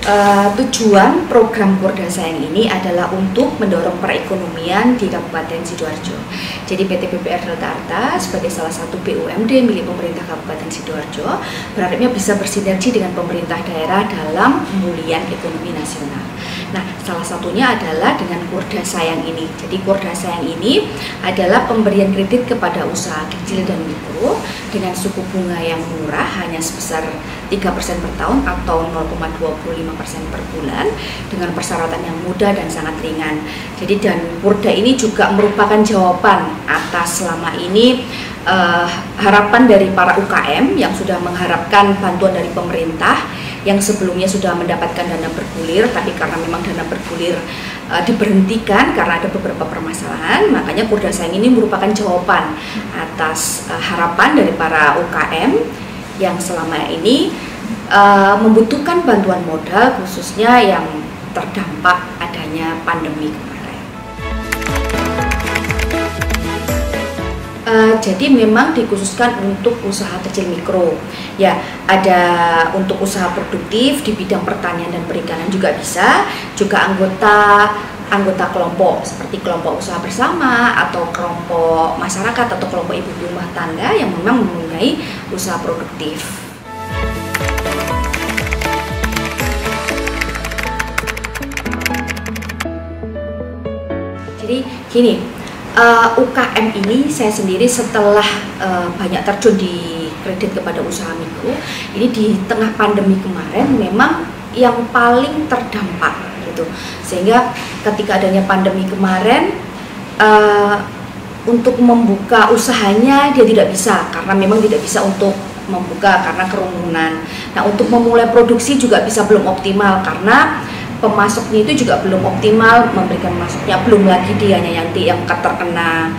Tujuan program Kurda Sayang ini adalah untuk mendorong perekonomian di Kabupaten Sidoarjo. Jadi PT PPR Delta Arta sebagai salah satu BUMD milik pemerintah Kabupaten Sidoarjo berharapnya bisa bersinergi dengan pemerintah daerah dalam pemulihan ekonomi nasional. Nah, salah satunya adalah dengan Kurda Sayang ini. Jadi Kurda Sayang ini adalah pemberian kredit kepada usaha kecil dan mikro dengan suku bunga yang murah hanya sebesar 3% per tahun atau 0,25% per bulan dengan persyaratan yang mudah dan sangat ringan. Jadi dan Kurda ini juga merupakan jawaban atas selama ini harapan dari para UKM yang sudah mengharapkan bantuan dari pemerintah yang sebelumnya sudah mendapatkan dana bergulir, tapi karena memang dana bergulir diberhentikan karena ada beberapa permasalahan, makanya Kurda Sayang ini merupakan jawaban atas harapan dari para UKM yang selama ini membutuhkan bantuan modal khususnya yang terdampak adanya pandemi kemarin. Jadi memang dikhususkan untuk usaha kecil mikro. Ya, ada untuk usaha produktif di bidang pertanian dan perikanan juga bisa, juga anggota kelompok seperti kelompok usaha bersama atau kelompok masyarakat atau kelompok ibu rumah tangga yang memang mempunyai usaha produktif. Jadi gini, UKM ini saya sendiri setelah banyak terjun di kredit kepada usaha mikro, ini di tengah pandemi kemarin memang yang paling terdampak gitu. Sehingga ketika adanya pandemi kemarin untuk membuka usahanya dia tidak bisa karena memang tidak bisa untuk membuka karena kerumunan. Nah, untuk memulai produksi juga bisa belum optimal karena pemasoknya itu juga belum optimal memberikan masuknya, belum lagi dia yang terkena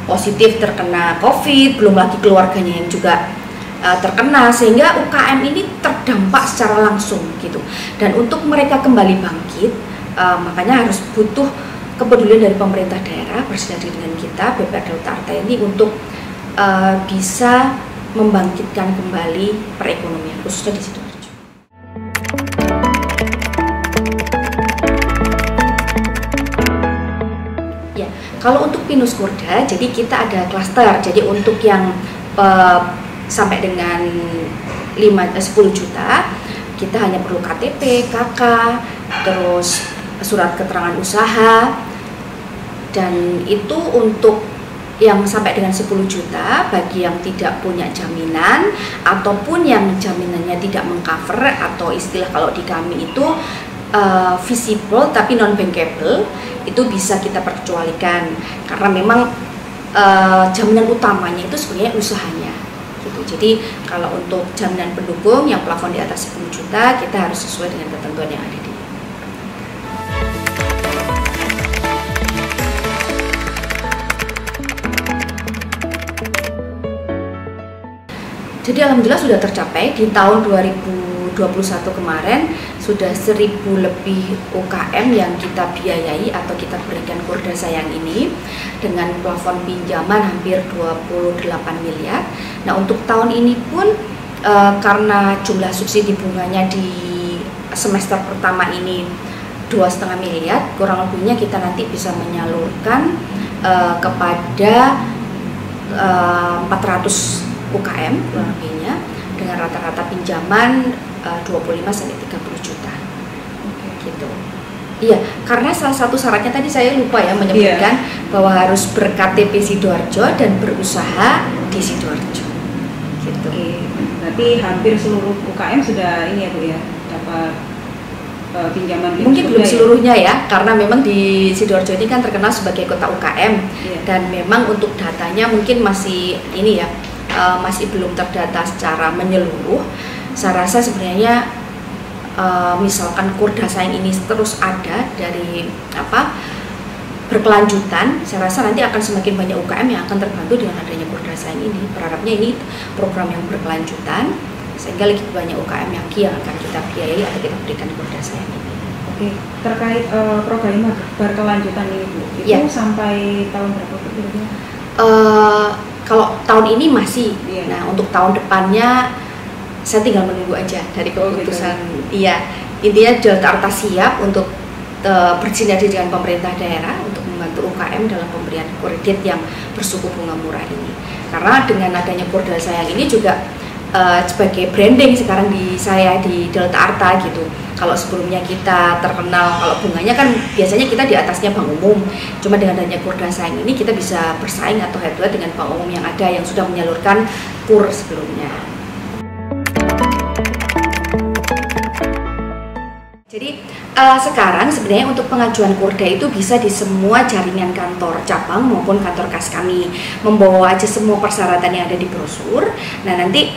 positif, terkena COVID, belum lagi keluarganya yang juga terkena, sehingga UKM ini terdampak secara langsung gitu. Dan untuk mereka kembali bangkit, makanya harus butuh kepedulian dari pemerintah daerah bersinergi dengan kita PPR Delta Arta ini untuk bisa membangkitkan kembali perekonomian khususnya di situ. Kalau untuk Pinus Kurda, jadi kita ada klaster. Jadi untuk yang sampai dengan 10 juta, kita hanya perlu KTP, KK, terus surat keterangan usaha. Dan itu untuk yang sampai dengan 10 juta bagi yang tidak punya jaminan ataupun yang jaminannya tidak mengcover atau istilah kalau di kami itu visible tapi non bankable, itu bisa kita perkecualikan karena memang jaminan utamanya itu sebenarnya usahanya gitu. Jadi kalau untuk jaminan pendukung yang plafon di atas 10 juta kita harus sesuai dengan ketentuan yang ada di. Jadi alhamdulillah sudah tercapai di tahun 2021 kemarin sudah 1.000 lebih UKM yang kita biayai atau kita berikan Kurda Sayang ini dengan plafon pinjaman hampir 28 miliar. Nah, untuk tahun ini pun karena jumlah subsidi bunganya di semester pertama ini 2,5 miliar, kurang lebihnya kita nanti bisa menyalurkan kepada 400 UKM kurang lebihnya dengan rata-rata pinjaman 25 sampai 30 juta. Gitu. Iya, karena salah satu syaratnya tadi saya lupa ya menyebutkan bahwa harus ber-KTP Sidoarjo dan berusaha di Sidoarjo. Gitu. Berarti hampir seluruh UKM sudah ini ya Bu ya, dapat pinjaman. Mungkin belum seluruhnya ya, karena memang di Sidoarjo ini kan terkenal sebagai kota UKM dan memang untuk datanya mungkin masih ini ya, masih belum terdata secara menyeluruh. Saya rasa sebenarnya misalkan Kurda Sayang ini terus ada dari berkelanjutan, saya rasa nanti akan semakin banyak UKM yang akan terbantu dengan adanya Kurda Sayang ini. Berharapnya ini program yang berkelanjutan sehingga lebih banyak UKM yang akan kita biayai atau kita berikan Kurda Sayang ini. Oke, terkait program berkelanjutan ini Bu, itu sampai tahun berapa kira-kira? Kalau tahun ini masih, nah untuk tahun depannya saya tinggal menunggu aja dari keputusan. Iya, intinya Delta Arta siap untuk bersinergi dengan pemerintah daerah untuk membantu UKM dalam pemberian kredit yang bersuku bunga murah ini. Karena dengan adanya Porda Sayang ini juga sebagai branding sekarang saya di Delta Arta gitu. Kalau sebelumnya kita terkenal kalau bunganya kan biasanya kita di atasnya bank umum. Cuma dengan adanya Porda Sayang ini kita bisa bersaing atau head to head dengan bank umum yang ada yang sudah menyalurkan KUR sebelumnya. Jadi sekarang sebenarnya untuk pengajuan Porda itu bisa di semua jaringan kantor cabang maupun kantor kas kami. Membawa aja semua persyaratan yang ada di brosur. Nah nanti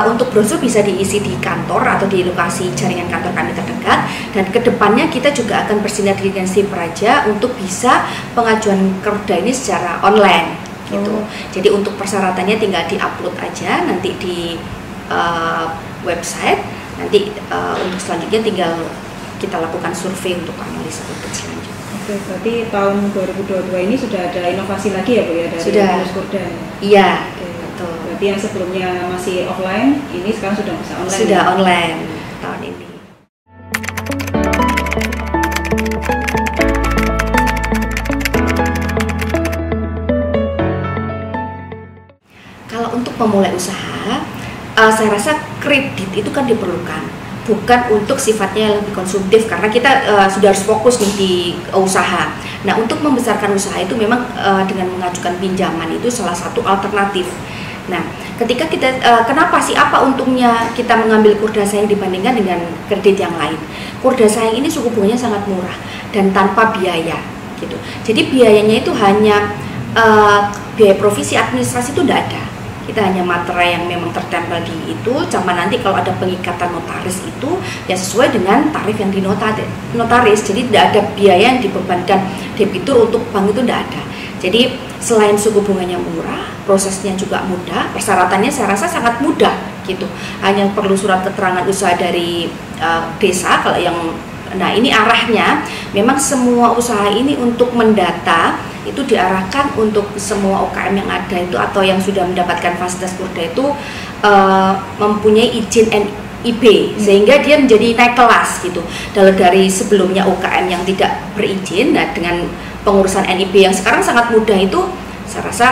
untuk brosur bisa diisi di kantor atau di lokasi jaringan kantor kami terdekat. Dan kedepannya kita juga akan bersinergi dengan Sipraja untuk bisa pengajuan Porda ini secara online gitu. Jadi untuk persyaratannya tinggal diupload aja nanti di website. Nanti untuk selanjutnya tinggal kita lakukan survei untuk analisa untuk selanjutnya. Oke, berarti tahun 2022 ini sudah ada inovasi lagi ya Bu ya dari sudah. Porda? Iya, betul. Berarti yang sebelumnya masih offline, ini sekarang sudah bisa online? Sudah ya? online tahun ini. Kalau untuk memulai usaha, saya rasa kredit itu kan diperlukan. Bukan untuk sifatnya yang lebih konsumtif karena kita sudah harus fokus nih di usaha. Nah untuk membesarkan usaha itu memang dengan mengajukan pinjaman itu salah satu alternatif. Nah ketika kita kenapa sih apa untungnya kita mengambil Porda Sayang dibandingkan dengan kredit yang lain? Porda Sayang ini suku bunganya sangat murah dan tanpa biaya gitu. Jadi biayanya itu hanya biaya provisi administrasi itu tidak ada. Kita hanya materai yang memang tertempel di itu, sama nanti kalau ada pengikatan notaris itu ya sesuai dengan tarif yang notaris. Jadi tidak ada biaya yang dibebankan debitur untuk bank itu tidak ada. Jadi selain suku bunganya murah, prosesnya juga mudah, persyaratannya saya rasa sangat mudah gitu. Hanya perlu surat keterangan usaha dari desa kalau yang. Nah ini arahnya memang semua usaha ini untuk mendata itu diarahkan untuk semua UKM yang ada itu atau yang sudah mendapatkan fasilitas Porda itu mempunyai izin NIB sehingga dia menjadi naik kelas gitu. Dari sebelumnya UKM yang tidak berizin, nah dengan pengurusan NIB yang sekarang sangat mudah itu saya rasa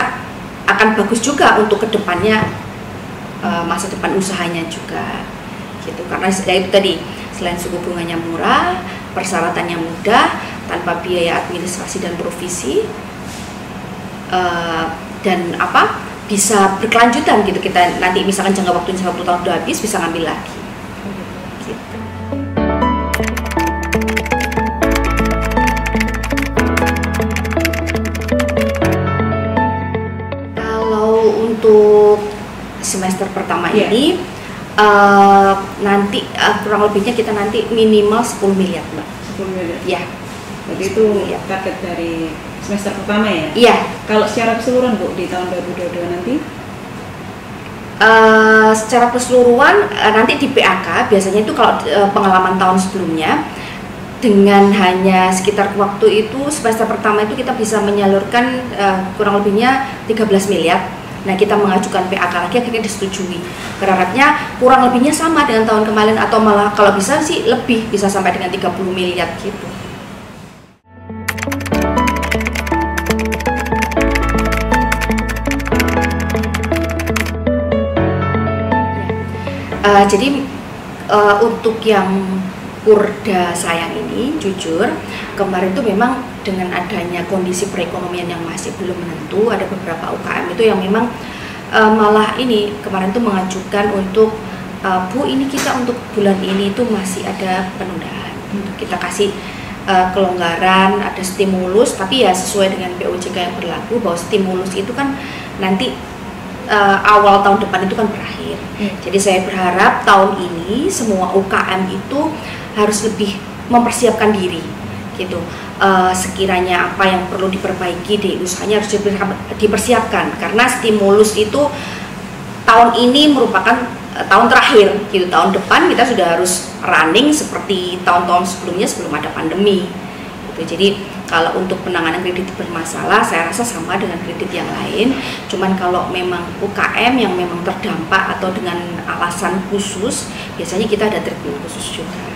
akan bagus juga untuk kedepannya masa depan usahanya juga gitu. Karena itu tadi selain suku bunganya murah, persyaratannya mudah, tanpa biaya administrasi dan provisi, dan bisa berkelanjutan gitu. Kita nanti misalkan jangka waktunya 10 tahun udah habis bisa ngambil lagi. Gitu. Kalau untuk semester pertama ini nanti kurang lebihnya kita nanti minimal 10 miliar Mbak. 10 miliar? Ya. Jadi itu target dari semester pertama ya? Iya. Kalau secara keseluruhan Bu di tahun 2022 nanti? Secara keseluruhan nanti di PAK biasanya itu kalau pengalaman tahun sebelumnya dengan hanya sekitar waktu itu semester pertama itu kita bisa menyalurkan kurang lebihnya 13 miliar. Nah kita mengajukan PAK lagi akhirnya disetujui. Berharapnya kurang lebihnya sama dengan tahun kemarin atau malah kalau bisa sih lebih, bisa sampai dengan 30 miliar gitu. Jadi untuk yang Porda Sayang ini jujur kemarin itu memang dengan adanya kondisi perekonomian yang masih belum menentu, ada beberapa UKM itu yang memang malah ini kemarin tuh mengajukan untuk Bu ini kita untuk bulan ini itu masih ada penundaan, kita kasih kelonggaran, ada stimulus, tapi ya sesuai dengan POJK yang berlaku bahwa stimulus itu kan nanti awal tahun depan itu kan berakhir. Jadi saya berharap tahun ini semua UKM itu harus lebih mempersiapkan diri gitu. Sekiranya apa yang perlu diperbaiki di usahanya harus dipersiapkan karena stimulus itu tahun ini merupakan tahun terakhir gitu. Tahun depan kita sudah harus running seperti tahun-tahun sebelumnya sebelum ada pandemi gitu. Jadi kalau untuk penanganan kredit bermasalah saya rasa sama dengan kredit yang lain, cuman kalau memang UKM yang memang terdampak atau dengan alasan khusus biasanya kita ada treatment khusus juga.